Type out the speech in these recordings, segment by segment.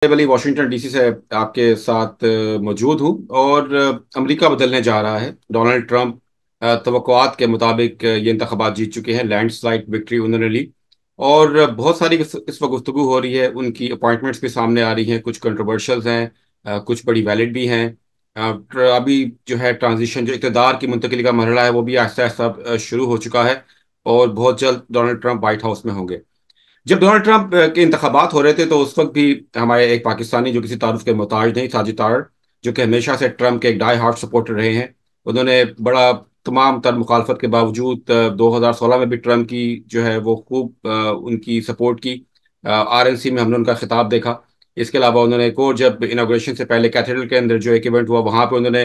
वाली Washington DC से आपके साथ मौजूद हूँ और अमेरिका बदलने जा रहा है। डोनाल्ड ट्रंप तवक्कुआत के मुताबिक ये इंतखाबात जीत चुके हैं। लैंडस्लाइड विक्ट्री उन्होंने ली और बहुत सारी इस वक्त गुफ्तगू हो रही है। उनकी अपॉइंटमेंट्स भी सामने आ रही हैं, कुछ कंट्रोवर्शियल्स हैं, कुछ बड़ी वैलिड भी हैं। अभी जो है ट्रांजिशन, जो इक़्तिदार की मुंतकिली का मरहला है, वो भी आहिस्ता आहिस्ता शुरू हो चुका है और बहुत जल्द डोनाल्ड ट्रंप वाइट हाउस में होंगे। जब डोनाल्ड ट्रंप के इंतखाबात हो रहे थे तो उस वक्त भी हमारे एक पाकिस्तानी जो किसी तारुफ के मोहताज नहीं, साजिद तारड़, जो कि हमेशा से ट्रंप के एक डाई हार्ट सपोर्टर रहे हैं, उन्होंने बड़ा तमाम तर मुखालफत के बावजूद 2016 में भी ट्रंप की जो है वो खूब उनकी सपोर्ट की। आरएनसी में हमने उनका खिताब देखा। इसके अलावा उन्होंने एक और, जब इनाग्रेशन से पहले कैथेड्रल के अंदर जो एक इवेंट हुआ, वहाँ पर उन्होंने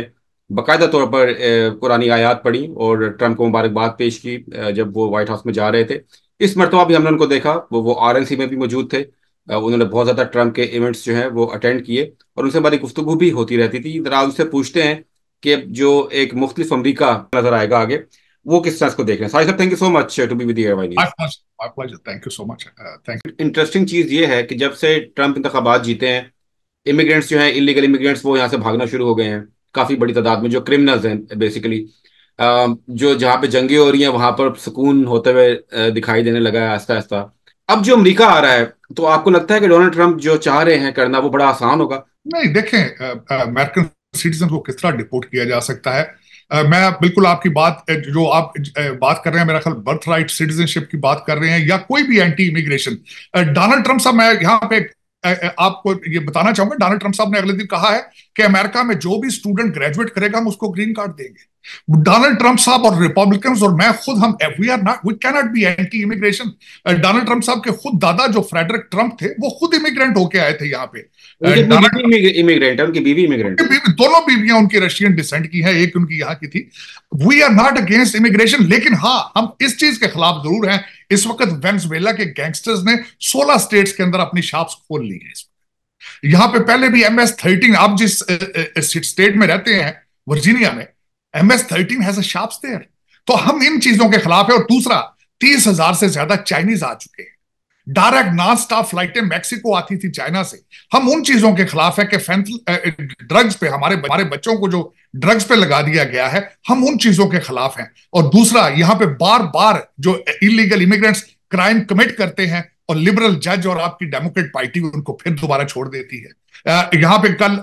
बाकायदा तौर पर कुरानी आयात पढ़ी और ट्रंप को मुबारकबाद पेश की जब वो व्हाइट हाउस में जा रहे थे। इस मरतबा भी हमने उनको देखा, वो आरएनसी में भी मौजूद थे। उन्होंने बहुत ज़्यादा ट्रंप के इवेंट्स जो हैं वो अटेंड किए और उनसे हमारी गुफ्तगू भी होती रहती थी। जरा उनसे पूछते हैं कि जो एक मुख्तलिफ अमरीका नजर आएगा आगे, वो किस तरह इसको देख रहे हैं। साहिर साहब, thank you so much to be with एयरवाई My news. pleasure. My pleasure. Thank you so much. Thank interesting चीज़ ये है कि जब से ट्रंप इंतखाबात जीते हैं, इमिग्रेंट्स जो हैं, इलीगल इमिग्रेंट्स, वो यहाँ से भागना शुरू हो गए हैं काफ़ी बड़ी तादाद में। जो क्रिमिनल्स हैं बेसिकली, जो जहाँ पे जंगे हो रही हैं वहां पर सुकून होते हुए दिखाई देने लगा है आहिस्ता आहिस्ता। अब जो अमेरिका आ रहा है, तो आपको लगता है कि डोनाल्ड ट्रंप जो चाह रहे हैं करना वो बड़ा आसान होगा? नहीं, देखें, अमेरिकन सिटीजन को किस तरह डिपोर्ट किया जा सकता है। मैं बिल्कुल आपकी बात, जो आप बात कर रहे हैं, मेरा ख्याल बर्थ राइट सिटीजनशिप की बात कर रहे हैं या कोई भी एंटी इमिग्रेशन। डोनाल्ड ट्रंप साहब, मैं यहाँ पे आपको ये बताना चाहूंगा, डोनाल्ड ट्रंप साहब ने अगले दिन कहा है कि अमेरिका में जो भी स्टूडेंट ग्रेजुएट करेगा हम उसको ग्रीन कार्ड देंगे। डोनाल्ड ट्रंप साहब और रिपब्लिकन्स और मैं खुद, हम we are not, we can not be anti immigration. Donald Trump साहब के खुद दादा जो फ्रेडरिक ट्रंप थे, वो खुद इमिग्रेंट होके आए थे यहाँ पे। उनकी अपनी डोनाल्ड बीवी इमिग्रेंट है, उनकी बीवी इमिग्रेंट है। दोनों बीवियां उनकी रशियन डिसेंट की हैं, एक उनकी यहाँ की थी। We are not against immigration, लेकिन हाँ, हम इस चीज के खिलाफ जरूर हैं। इस वक्त वेनेजुएला के गैंगस्टर्स ने 16 स्टेट्स के अंदर अपनी शॉप्स खोल ली है। यहाँ पे पहले भी MS-13, आप जिस स्टेट में रहते हैं, वर्जीनिया में, MS-13 has a shops there. तो हम इन चीजों के खिलाफ है। और दूसरा, 30,000 से ज्यादा चाइनीज आ चुके हैं। डायरेक्ट नॉन स्टॉप फ्लाइटें मैक्सिको आती थी चाइना से। हम उन चीजों के खिलाफ है कि ड्रग्स पे, हमारे हमारे बच्चों को जो ड्रग्स पे लगा दिया गया है, हम उन चीजों के खिलाफ हैं। और दूसरा, यहाँ पे बार बार जो इलीगल इमिग्रेंट्स क्राइम कमिट करते हैं और लिबरल जज और आपकी डेमोक्रेट पार्टी उनको फिर दोबारा छोड़ देती है। यहाँ पे कल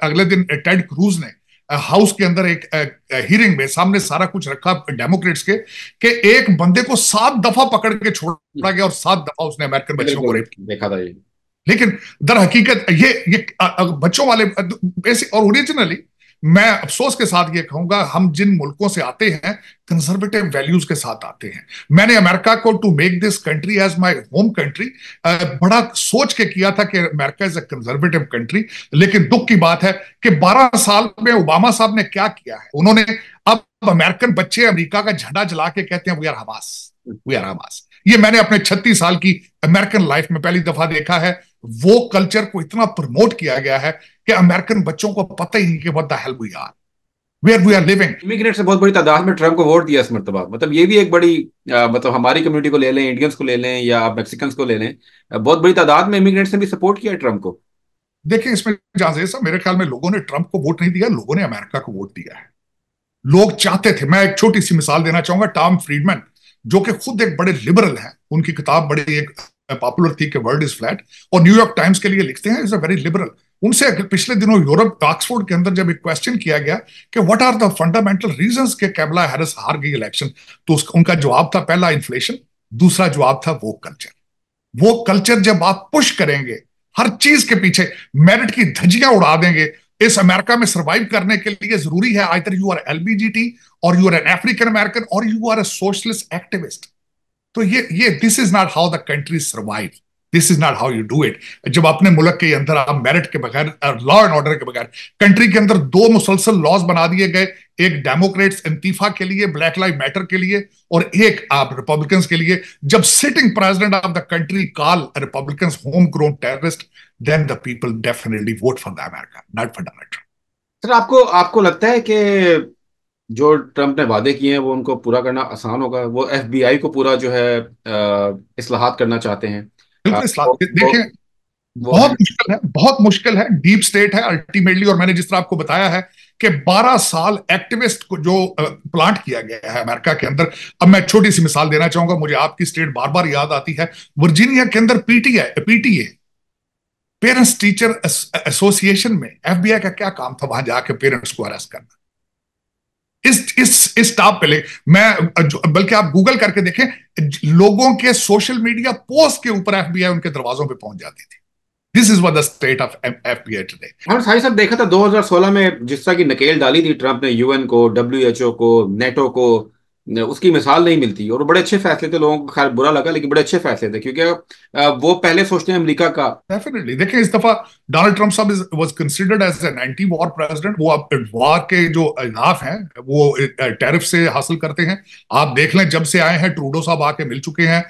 अगले दिन टेड क्रूज ने हाउस के अंदर एक हियरिंग में सामने सारा कुछ रखा डेमोक्रेट्स के, कि एक बंदे को 7 दफा पकड़ के छोड़ा गया और 7 दफा उसने अमेरिकन बच्चों को बिल्कुल रेप किया। देखा था ये। लेकिन दर हकीकत ये बच्चों वाले बेसिक और ओरिजिनली, मैं अफसोस के साथ ये कहूंगा, हम जिन मुल्कों से आते हैं, कंजर्वेटिव वैल्यूज के साथ आते हैं। मैंने अमेरिका को, to make this country as my home country, बड़ा सोच के किया था कि America is a conservative country. लेकिन दुख की बात है कि 12 साल में ओबामा साहब ने क्या किया है। उन्होंने, अब अमेरिकन बच्चे अमेरिका का झंडा जला के कहते हैं we are Hamas, we are Hamas. ये मैंने अपने 36 साल की अमेरिकन लाइफ में पहली दफा देखा है। वो कल्चर को इतना प्रमोट किया गया है कि अमेरिकन बच्चों को पता ही नहीं कि what the hell we are, where we are living. Immigrants ने बहुत बड़ी तादाद में ट्रंप को वोट दिया इस मरतबा। मतलब ये भी एक बड़ी मतलब हमारी कम्युनिटी को ले लें, इंडियंस को ले लें या आप मैक्सिकन्स को ले लें, बहुत बड़ी तादाद में इमिग्रेंट्स ने भी सपोर्ट किया है ट्रंप को। देखिए, इसमें जाजेब साहब, मेरे ख्याल में लोगों ने ट्रंप को वोट नहीं दिया, लोगों ने अमेरिका को वोट दिया है। लोग चाहते थे, मैं एक छोटी सी मिसाल देना चाहूंगा, टॉम फ्रीडमैन, जो कि खुद एक बड़े लिबरल हैं, उनकी किताब बड़ी एक पॉपुलर थी कि वर्ल्ड इज फ्लैट, और न्यूयॉर्क टाइम्स के लिए लिखते हैं, इज अ वेरी लिबरल। उनसे पिछले दिनों यूरोप ऑक्सफोर्ड के अंदर जब एक क्वेश्चन किया गया कि what are the fundamental reasons के कैमला हैरिस हार गई इलेक्शन, तो उनका जवाब था, पहला इन्फ्लेशन, दूसरा जवाब था वो कल्चर। वो कल्चर जब आप पुश करेंगे, हर चीज के पीछे मेरिट की धज्जियां उड़ा देंगे, इस अमेरिका में सर्वाइव करने के लिए जरूरी है आइदर यू आर LBGT और you are an African American और you are a socialist activist. तो ये this is not how the country survive, this is not how you do it. जब अपने मुल्क के अंदर आप मेरिट के बगैर, लॉ एंड ऑर्डर के बगैर, कंट्री के अंदर 2 मुसलसल लॉज बना दिए गए, एक डेमोक्रेट्स इंतीफा के लिए, ब्लैक लाइव मैटर के लिए, और एक आप रिपब्लिकन्स के लिए। जब sitting president of the country call Republicans home grown terrorist, then the people definitely vote for the America, not for Donald Trump. Sir, आपको आपको लगता है कि जो ट्रंप ने वादे किए हैं वो उनको पूरा करना आसान होगा? वो FBI को पूरा जो है इस्लाहात करना चाहते हैं। बिल्कुल, वो देखें, वो बहुत है। मुश्किल है, बहुत मुश्किल है, डीप स्टेट है अल्टीमेटली। और मैंने जिस तरह आपको बताया है कि 12 साल एक्टिविस्ट को जो प्लांट किया गया है अमेरिका के अंदर। अब मैं छोटी सी मिसाल देना चाहूंगा, मुझे आपकी स्टेट बार बार याद आती है। वर्जीनिया के अंदर पीटीए, पेरेंट्स टीचर एसोसिएशन में एफबीआई का क्या काम था वहां जाके पेरेंट्स को अरेस्ट करना? इस टॉप पे ले मैं बल्कि आप गूगल करके देखें, लोगों के सोशल मीडिया पोस्ट के ऊपर एफबीआई उनके दरवाजों पे पहुंच जाती थी। This is what the state of FBI today. और साई साहब देखा था 2016 में जिस तरह की नकेल डाली थी ट्रंप ने यूएन को, डब्ल्यूएचओ को, नेटो को, उसकी मिसाल नहीं मिलती। और बड़े अच्छे फैसले थे, लोगों को खैर बुरा लगा लेकिन बड़े अच्छे फैसले थे, क्योंकि वो पहले सोचते हैं अमेरिका का। डेफिनेटली देखिए, इस दफा डोनाल्ड ट्रंप साहब was considered as an anti war president. वो अब वॉर के जो इनाफ हैं वो टैरिफ से हासिल करते हैं। आप देख लें, जब से आए हैं ट्रूडो साहब आके मिल चुके हैं।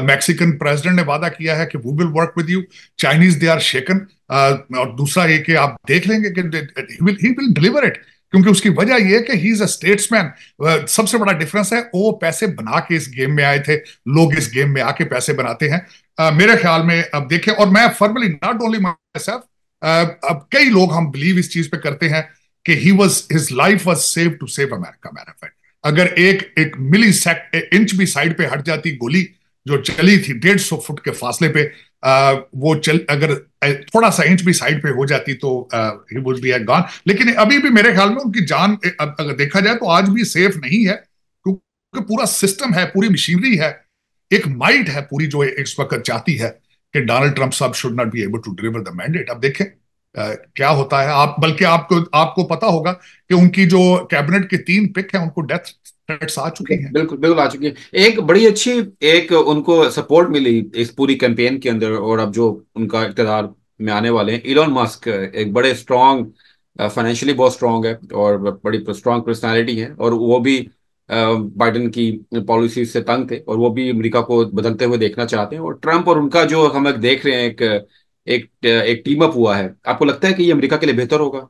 मैक्सिकन प्रेसिडेंट ने वादा किया है कि we will work with you. Chinese they are shaken. और दूसरा ये कि आप देख लेंगे कि ही विल डिलीवर इट, क्योंकि उसकी वजह यह है कि ही इज अ स्टेट्समैन। सबसे बड़ा डिफरेंस है, वो पैसे बना के इस गेम में आए थे, लोग इस गेम में आके पैसे बनाते हैं। मेरे ख्याल में अब देखें, और मैं formally not only my self, अब कई लोग हम बिलीव इस चीज पे करते हैं कि he was his life was save to save America. Matter fact, अगर एक एक मिली इंच भी साइड पे हट जाती गोली जो चली थी 150 फुट के फासले पे, वो चल अगर थोड़ा सा इंच भी साइड पे हो जाती तो ही वुड बी गॉन। लेकिन अभी भी मेरे ख्याल में उनकी जान अगर देखा जाए तो आज भी सेफ नहीं है, क्योंकि पूरा सिस्टम है, पूरी मशीनरी है, एक माइट है पूरी, जो इस वक्त चाहती है कि डोनाल्ड ट्रंप साहब should not be able to deliver the mandate. अब देखें क्या होता है। आप बल्कि आपको आपको पता होगा कि उनकी जो कैबिनेट के 3 पिक हैं उनको डेथ थ्रेट्स आ चुकी हैं। बिल्कुल बिल्कुल आ चुकी है। एक बड़ी अच्छी, एक उनको सपोर्ट मिली इस पूरी कैंपेन के अंदर। और अब जो उनका इक़्तिदार में आने वाले हैं, इलॉन मस्क एक बड़े स्ट्रॉन्ग, फाइनेंशियली बहुत स्ट्रॉन्ग है और बड़ी स्ट्रॉन्ग पर्सनालिटी है। और वो भी बाइडेन की पॉलिसी से तंग थे और वो भी अमेरिका को बदलते हुए देखना चाहते हैं। और ट्रंप और उनका जो हम एक देख रहे हैं, एक टीम अप हुआ है, आपको लगता है कि ये अमेरिका के लिए बेहतर होगा?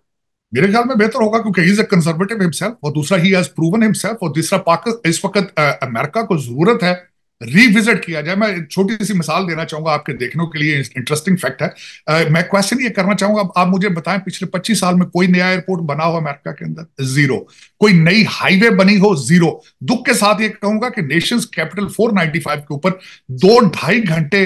मेरे ख्याल में बेहतर होगा, क्योंकि he is a conservative himself, और दूसरा ही हैज प्रूवन हिमसेल्फ, और तीसरा इस वक्त अमेरिका को जरूरत है रिविजिट किया जाए। मैं छोटी सी मिसाल देना चाहूंगा आपके देखने के लिए, इंटरेस्टिंग फैक्ट है। मैं क्वेश्चन ये करना चाहूंगा, आप मुझे बताएं पिछले 25 साल में कोई नया एयरपोर्ट बना हो अमेरिका के अंदर? जीरो। कोई नई हाईवे बनी हो? जीरो। दुख के साथ ये कहूंगा कि नेशंस कैपिटल 495 के ऊपर 2-2.5 घंटे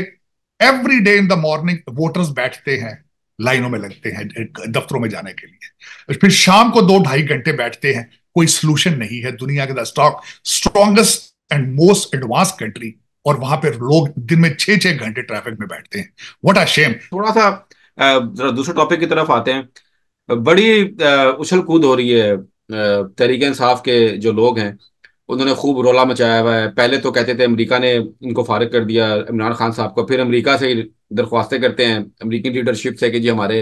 every day in the morning voters बैठते हैं, लाइनों में लगते हैं दफ्तरों में जाने के लिए, फिर शाम को 2-2.5 घंटे बैठते हैं। कोई सोल्यूशन नहीं है। दुनिया के strongest and most advance country, और वहां पे लोग दिन में 6-6 घंटे ट्रैफिक में बैठते हैं। What a shame. थोड़ा सा जरा दूसरे टॉपिक की तरफ आते हैं। बड़ी उछल कूद हो रही है। तहरीक इंसाफ के जो लोग हैं उन्होंने खूब रौला मचाया हुआ है। पहले तो कहते थे अमेरिका ने इनको फारिग कर दिया, इमरान खान साहब को, फिर अमेरिका से दरख्वास्तें करते हैं अमेरिकी लीडरशिप से कि जी हमारे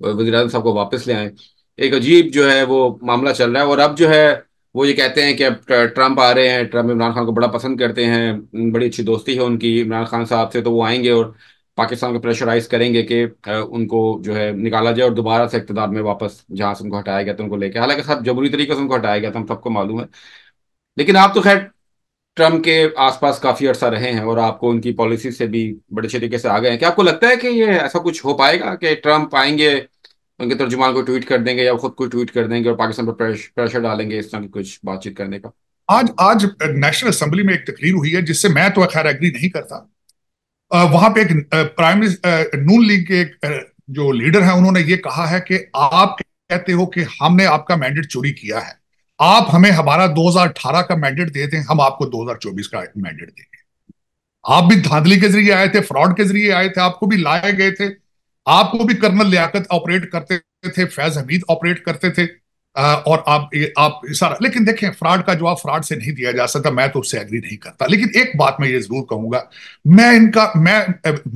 वज़ीर आज़म साहब को वापस ले आए। एक अजीब जो है वो मामला चल रहा है। और अब जो है वो ये कहते हैं कि अब ट्रंप आ रहे हैं, ट्रंप इमरान खान को बड़ा पसंद करते हैं, बड़ी अच्छी दोस्ती है उनकी इमरान खान साहब से, तो वो आएंगे और पाकिस्तान को प्रेशराइज करेंगे कि उनको जो है निकाला जाए और दोबारा से इक़्तिदार में वापस जहां से उनको हटाया गया था उनको लेके। हालांकि सब जबरी तरीके से उनको हटाया गया था, हम सबको मालूम है। लेकिन आप तो खैर ट्रम्प के आसपास काफी अर्सा रहे हैं और आपको उनकी पॉलिसी से भी बड़े अच्छे तरीके से आ गए हैं। क्या आपको लगता है कि ये ऐसा कुछ हो पाएगा कि ट्रम्प आएंगे, उनके तर्जुमान को ट्वीट कर देंगे या खुद को ट्वीट कर देंगे और पाकिस्तान पर प्रेशर डालेंगे इस तरह की कुछ बातचीत करने का? आज आज नेशनल असेंबली में एक तकरीर हुई है जिससे मैं तो खैर एग्री नहीं करता। वहां पे एक प्राइम मिनिस्टर नून लीग के जो लीडर है उन्होंने ये कहा है कि आप कहते हो कि हमने आपका मैंडेट चोरी किया है, आप हमें हमारा 2018 का मैंडेट दे दें, हम आपको 2024 का मैंडेट देंगे। आप भी धांधली के जरिए आए थे, फ्रॉड के जरिए आए थे, आपको भी लाए गए थे, आपको भी कर्नल लियाकत ऑपरेट करते थे, फैज हमीद ऑपरेट करते थे। और आप सारा, लेकिन देखें फ्रॉड का जवाब फ्रॉड से नहीं दिया जा सकता। मैं तो उससे एग्री नहीं करता। लेकिन एक बात मैं ये जरूर कहूंगा, मैं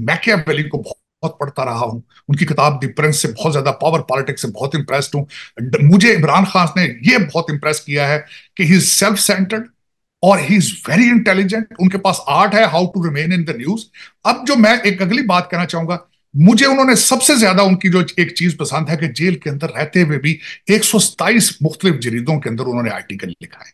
मैकियावेली को बहुत पढ़ता रहा हूं, उनकी किताब द प्रिंस से बहुत ज्यादा, पावर पॉलिटिक्स से बहुत इंप्रेस्ड हूं। मुझे इमरान खान ने ये बहुत इंप्रेस किया है कि ही इज सेल्फ सेंटर्ड और ही इज वेरी इंटेलिजेंट। उनके पास आर्ट है how to remain in the news. अब जो मैं एक अगली बात कहना चाहूंगा, मुझे उन्होंने सबसे ज्यादा उनकी जो एक चीज पसंद है कि जेल के अंदर रहते हुए भी 127 मुख्तलिफ जरीदों के अंदर उन्होंने आर्टिकल लिखा है।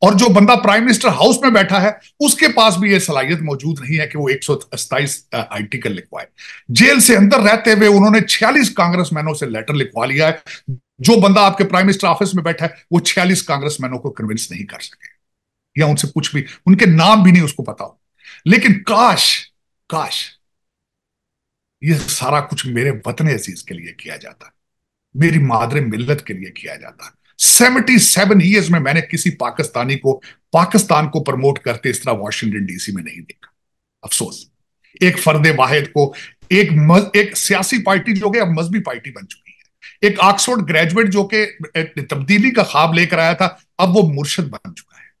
और जो बंदा प्राइम मिनिस्टर हाउस में बैठा है उसके पास भी यह सलाहियत मौजूद नहीं है कि वो 127 आर्टिकल लिखवाए। जेल से अंदर रहते हुए उन्होंने 46 कांग्रेसमैनों से लेटर लिखवा लिया है। जो बंदा आपके प्राइम मिनिस्टर ऑफिस में बैठा है वो 46 कांग्रेसमैनों को कन्विंस नहीं कर सके, या उनसे कुछ भी, उनके नाम भी नहीं उसको पता हो। लेकिन काश, काश ये सारा कुछ मेरे वतन अजीज के लिए किया जाता, मेरी मादरे मिल्लत के लिए किया जाता। 77 ईयर्स में मैंने किसी पाकिस्तानी को पाकिस्तान को प्रमोट करते इस तरह वॉशिंगटन डीसी में नहीं देखा। अफसोस, एक फर्दे वाहिद को, एक सियासी पार्टी जो कि अब मजहबी पार्टी बन चुकी है, एक ऑक्सफोर्ड ग्रेजुएट जो कि तब्दीली का ख्वाब लेकर आया था, अब वो मुर्शद बन चुका है।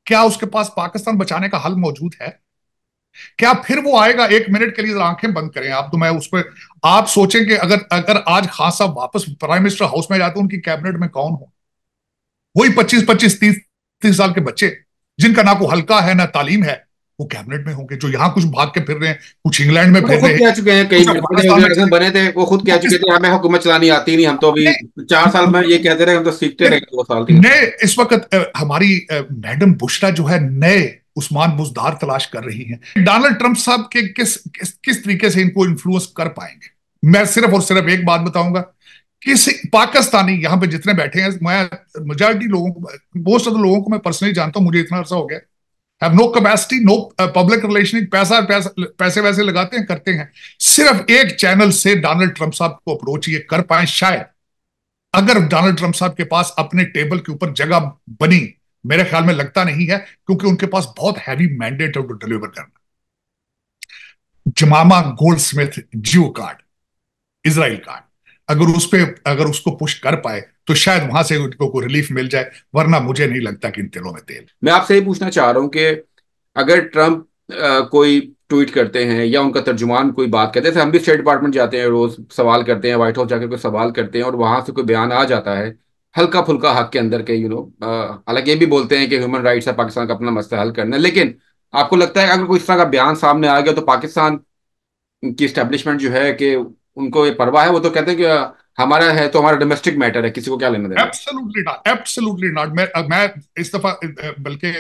क्या उसके पास पाकिस्तान बचाने का हल मौजूद है? क्या फिर वो आएगा? एक मिनट के लिए आंखें बंद करें आप, तो मैं उस पर आप सोचें कि अगर अगर आज खान साहब वापस प्राइम मिनिस्टर हाउस में जाते, उनकी कैबिनेट में कौन हो? वही 25-25, 30-30 साल के बच्चे जिनका ना कोई हल्का है ना तालीम है, वो कैबिनेट में होंगे। जो यहां कुछ भाग के फिर रहे हैं, कुछ इंग्लैंड में वो फिर खुद रहे हैं, कह चुके हैं, कई कुछ बड़े अफगानिस्तान में वजीर चले बने थे, वो खुद कह चुके थे हमें हुकूमत चलानी आती नहीं, हम तो अभी 4 साल में ये कहते रहे, हम तो सीखते रहे 2 साल 3 साल। नए इस वक्त हमारी मैडम बुशरा जो है नए उस्मान बुजदार तलाश कर रही हैं। डोनाल्ड ट्रंप साहब के किस तरीके से इनको इन्फ्लुएंस कर पाएंगे? मैं सिर्फ और सिर्फ एक बात बताऊंगा, किसी पाकिस्तानी यहां पे जितने बैठे हैं, मैं मेजॉरिटी लोगों को, मोस्ट ऑफ द लोगों को मैं पर्सनली जानता हूं, मुझे इतना अरसा हो गया, have no capacity, no public relation, पैसे वैसे लगाते हैं, करते हैं। सिर्फ एक चैनल से डोनाल्ड ट्रंप साहब को अप्रोच ये कर पाए शायद, अगर डोनाल्ड ट्रंप साहब के पास अपने टेबल के ऊपर जगह बनी, मेरे ख्याल में लगता नहीं है, क्योंकि उनके पास बहुत हैवी मैंडेट है टू डिलीवर करना। जमामा गोल्ड स्मिथ जियो कार्ड, इजराइल कार्ड, अगर उसको पुश कर पाए तो शायद वहां से उनको को रिलीफ मिल जाए, वरना मुझे नहीं लगता कि इन तिलों में तेल। मैं आपसे ये पूछना चाह रहा हूँ कि अगर ट्रंप कोई ट्वीट करते हैं या उनका तर्जुमान कोई बात कहते हैं, हम भी स्टेट डिपार्टमेंट जाते हैं, रोज सवाल करते हैं, व्हाइट हाउस जाकर कोई सवाल करते हैं, और वहां से कोई बयान आ जाता है हल्का फुल्का हक के अंदर के, हालांकि ये भी बोलते हैं कि ह्यूमन राइट्स है, पाकिस्तान का अपना मसला हल करना है, लेकिन आपको लगता है अगर कोई इस तरह का बयान सामने आ गया तो पाकिस्तान की स्टैब्लिशमेंट जो है कि उनको ये परवाह है? वो तो कहते हैं कि हमारा है तो हमारा डोमेस्टिक मैटर है, किसी को क्या लेना देना। Absolutely not, absolutely not. मैं इस दफा बल्कि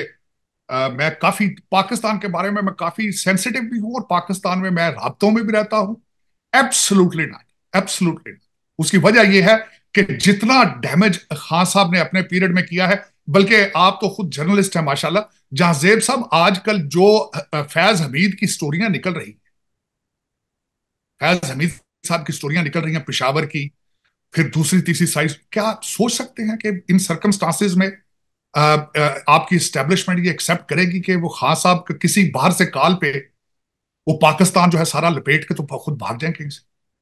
मैं काफी पाकिस्तान के बारे में मैं काफी सेंसिटिव भी हूं, और पाकिस्तान में मैं राब्तों में भी रहता हूं। Absolutely not, absolutely not. उसकी वजह यह है कि जितना डैमेज खान साहब ने अपने पीरियड में किया है, बल्कि आप तो खुद जर्नलिस्ट हैं माशाल्लाह, जहाजेब साहब, आजकल जो फैज हमीद की स्टोरियां निकल रही, फैज हमीद साहब की स्टोरियां निकल रही हैं पेशावर की, फिर दूसरी तीसरी साइज, क्या आप सोच सकते हैं कि इन सर्कमस्टांसेस में आपकी स्टैब्लिशमेंट ये एक्सेप्ट करेगी कि वो खान साहब किसी बाहर से कॉल पे वो पाकिस्तान जो है सारा लपेट के तो खुद भाग जाएं कहीं से?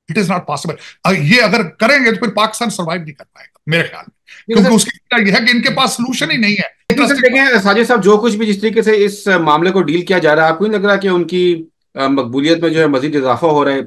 It is not possible. ये अगर करेंगे तो फिर पाकिस्तान सर्वाइव नहीं कर पाएगा मेरे ख्याल में, लेकिन क्योंकि सर, उसकी वजह यह है कि इनके पास सोल्यूशन ही नहीं है। देखें साजिद साहब, जो कुछ भी जिस तरीके से इस मामले को डील किया जा रहा है, आपको नहीं लग रहा कि उनकी मकबूलियत में जो है मजीद इजाफा हो रहा है?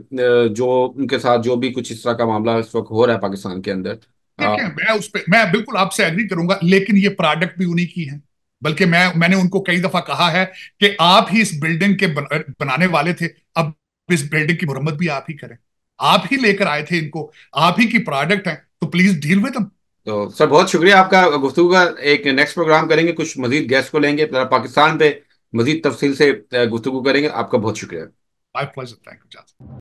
जो उनके साथ जो भी कुछ इस तरह का मामला इस वक्त हो रहा है पाकिस्तान के अंदर। देखिए, मैं बिल्कुल आपसे एग्री करूंगा, लेकिन ये प्रोडक्ट भी उन्हीं की है। बल्कि मैंने उनको कई दफा कहा है कि आप ही इस बिल्डिंग के बनाने वाले थे, अब इस बिल्डिंग की मुरम्मत भी आप ही करें। आप ही लेकर आए थे इनको, आप ही की प्रोडक्ट है, तो प्लीज डील विद देम। तो सर बहुत शुक्रिया आपका। गुफ्तगू का एक नेक्स्ट प्रोग्राम करेंगे, कुछ मजीद गेस्ट को लेंगे, पाकिस्तान पे मजीद तफसील से गुफ्तगू करेंगे। आपका बहुत शुक्रिया। My pleasure, thank you.